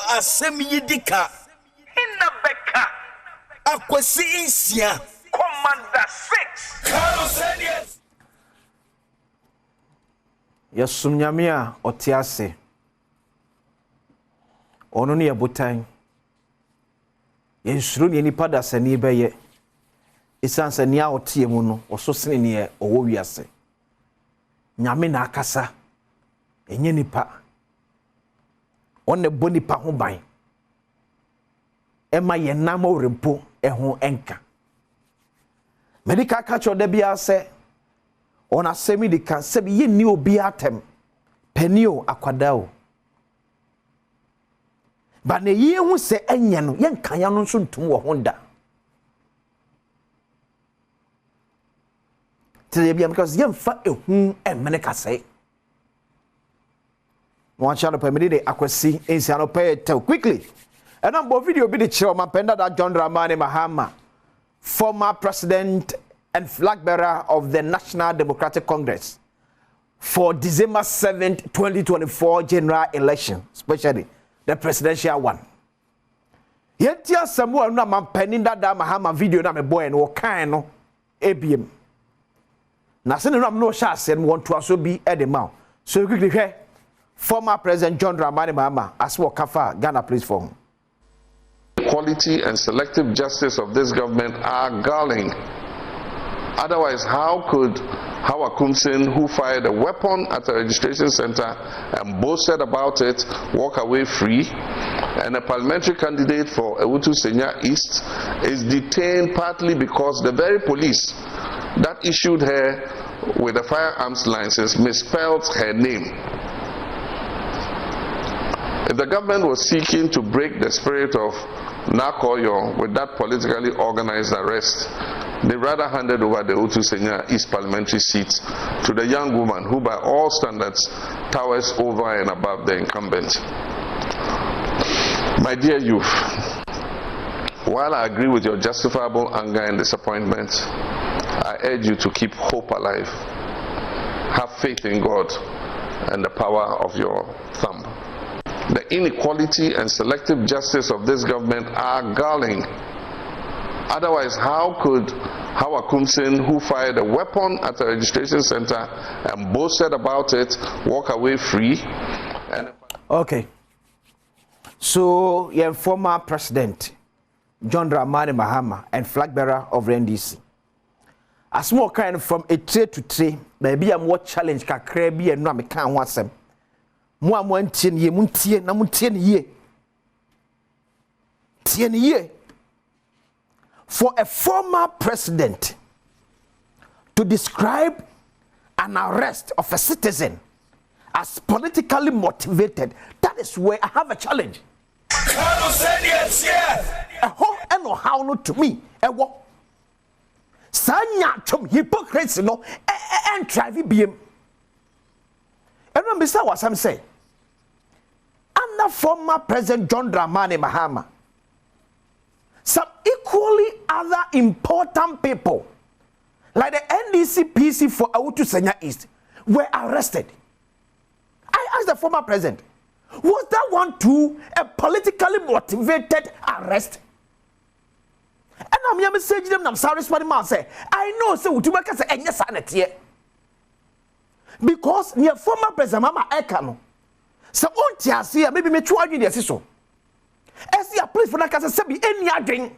Asem Yi Di Ka. Inna Beka. Akwesi insia. Commander 6. Carlos Seniors. Yasum nyamia otiase. Ono ne yabotan. Yensuru ne nipa da sani beye. Isanse ne a otie mu no, oso sene ne owo wiase. Nyame na akasa. Enye nipa. One bo nipa ho ban. Ema ye nam orempo eho enka. Medical catch or debia se on Asem Yi Di Ka se bi ye ni obi atem penio akwadao. Ba ne ye hu se enye no ye nkan ya no nso ntum wo honda. Tebia because ye mfa ehu emene ka se. Mo achalo pe me de akwasi ensia no pe tell quickly. And on video be the chairman penda that John Dramani Mahama, former president and flag bearer of the National Democratic Congress for December 7th, 2024 general election, especially the presidential one. Yet ya Samuel na man peninda da Mahama video na me boy no kan no ABM. Na se no no sha se want to also be at the mouth. So quickly here, former President John Dramani Mahama as well Kafa Ghana please for him. Quality and selective justice of this government are galling. Otherwise, how could Hawa Kumsin, who fired a weapon at the registration center and boasted about it, walk away free? And a parliamentary candidate for Ewutu Senya East is detained partly because the very police that issued her with a firearms license misspelled her name. If the government was seeking to break the spirit of Nakoyo with that politically organized arrest, they rather handed over the Ewutu Senya East parliamentary seat to the young woman who by all standards towers over and above the incumbent. My dear youth, while I agree with your justifiable anger and disappointment, I urge you to keep hope alive. Have faith in God and the power of your thumb. The inequality and selective justice of this government are galling. Otherwise, how could Hawa Kumsin, who fired a weapon at the registration center and boasted about it, walk away free? Okay. So, your former president, John Dramani Mahama, and flag bearer of the NDC. A small kind from a trade to trade, maybe I'm what challenge can crabby and no, I can't want them. Moi moins tien ye mun tien na mun tien ye for a former president to describe an arrest of a citizen as politically motivated, that is where I have a challenge. Carlos Seniors, yeah. And how not to me what sanya chum hypocrisy no and drive BM. And when Mr. Wasam say, under former President John Dramani Mahama, some equally other important people, like the NDC PC for Ewutu Senya East, were arrested. I asked the former president, was that one too a politically motivated arrest? And I'm messaging them, I'm sorry, say, I know, so to make us a yes, sanity. Because near former president Mama Ekano, so on Tiasia, maybe me try to do so. As the police for that case, be any other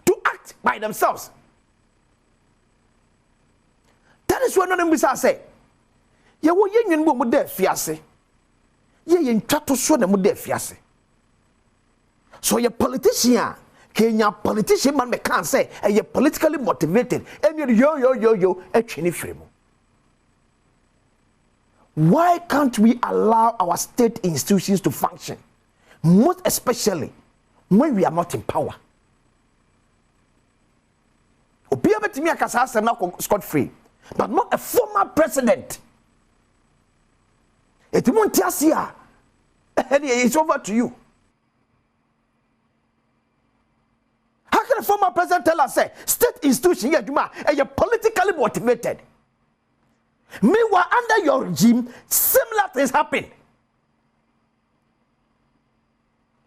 to act by themselves. That is what none of us say. Ye wo yen wo mu de fiase. Ye yen twato so na mu de fiase. So ye politician, Kenya politician man me can say, ye politically motivated, and yo, a chini frame. Why can't we allow our state institutions to function? Most especially when we are not in power. Obiaba timi akasa asem na scot free, but not a former president. Etimuntiasia, it's over to you. How can a former president tell us say state institution you're politically motivated? Meanwhile, under your regime, similar things happen.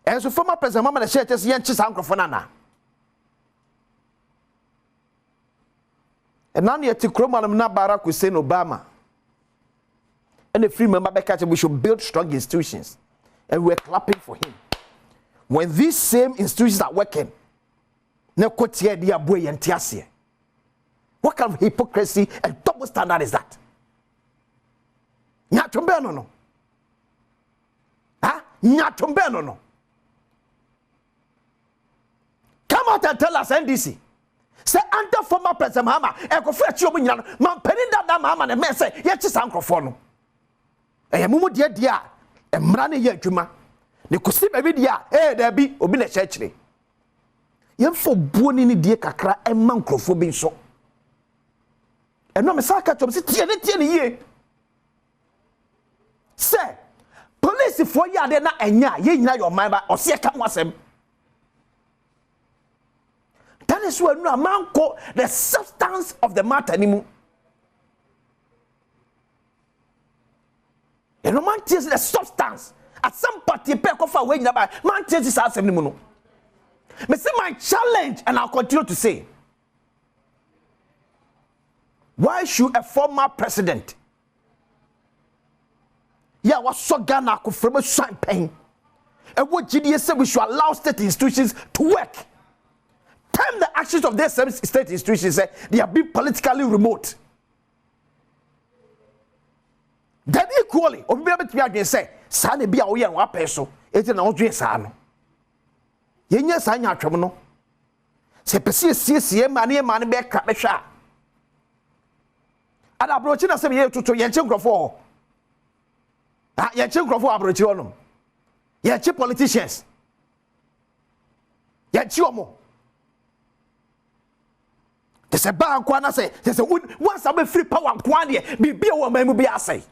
And so former President Mama the churches yen chis ankrofona. And now you to Kromanum na Barack Hussein Obama. And the free member Bekach, we should build strong institutions. And we're clapping for him. When these same institutions are working, what kind of hypocrisy and double standard is that? Nyatumbe no. Huh? Nyatumbe no. Come out and tell us, NDC. Say, under former President Mahama, and go fetch you, man, penny that Mahama and man say, yet is Uncle and Mumu dear, and Mrani Yajuma. They could see every dia, there be Obina Churchley. Yem for born in the dear Kakra and Mancro for being so. And no Messaka to sit 10 years. Say, police for ya, they're not and ya, ye know your mind or see a come was him. That is when no man call the substance of the matter anymore. And no man tells the substance. At some party, peck off away, man tells his ass anymore. But see my challenge, and I'll continue to say. Why should a former president? Yeah, what so Ghana could from a champagne? And what GDS said we should allow state institutions to work. Time the actions of their state institutions say they have been politically remote. Then equally, or maybe to be say, Sani be a way and one peso, it's an old sano. Yenya Sanya Tramono. Say, Percy, money back crap a shot. And I brought you some year to Yanchin for. Yanchin for Abrochionum. Yanchi politicians. Yanchiomo. There's a bar and say, there's a wood, once I'm a free power and quantity, be a woman will be a say.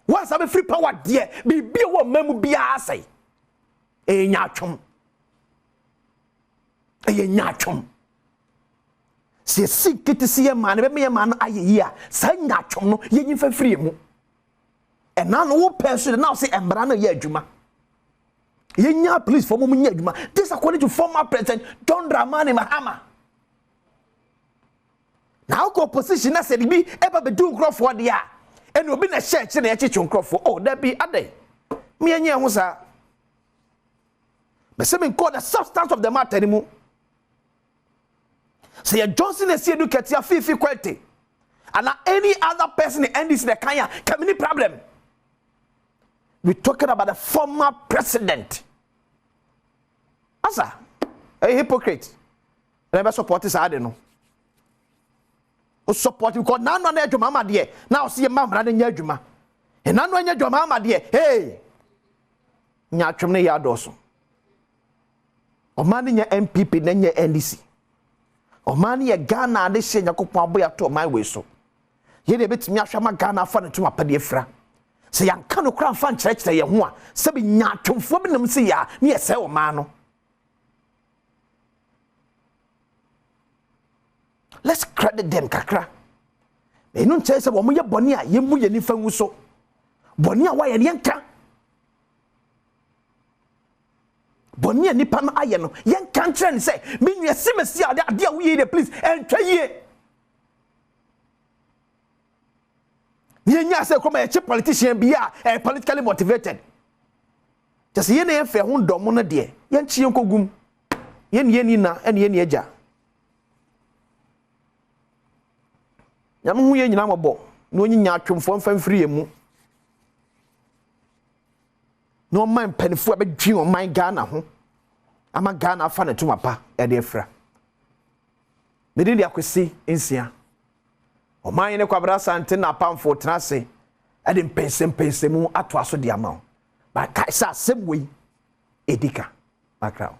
Once I'm a free power, dear, be a woman will be a say. A nyachum. A nyachum. See, seek to see a man, a man, a year, say nyachum, yen for free. And none of person now say, and Brana Yajuma. Yenya police for Mumma. This according to former President John Dramani Mahama. Now, opposition, I said, be ever be doing crop for the year. And we'll be a church and a chichon crop for oh, that be a day. Me and you was a. But something called the substance of the matter anymore. Say, Johnson is here to get your fee quality. And any other person in this Kenya, can any problem. We're talking about the former president. Asa, a hypocrite. Never support this, I don't know. Who support you because none on your mama dear. Now see a mom running your juma. And none on your mama dear. Hey, Nyachumne Yadoso. Or manning your MPP, then your NDC. Or manning your Ghana, they say Yakupa boy to my way so. Ye de bit Nyashama Ghana fun to my pedifra. Say young canoe crown fan church say ya one. Sabi Nyachum for them see ya near Sell Mano. Let's credit them, Kakra. They don't tell us about Muya Bonia, Yemuya Nifamuso. Bonia, why a yanka? Bonia Nipan Ayano, young country and say, mean you a simmer, dear, we the please, and try ye. Yenya say, come a cheap politician be a politically motivated. Just yen a fair one domona dear, yen chionko gum, yen yenina and yen yeja. Yamu yen namabo, no nyachum from free mu. No man penny for a dream on my Ghana. I'm a Ghana fan to my pa, a dear fra. Medin the aquisi in Sia. O mine a quabrasa and 10 pound for trace. I didn't pay some mu at was the amount. But Kaisa same way, Edika, my crown.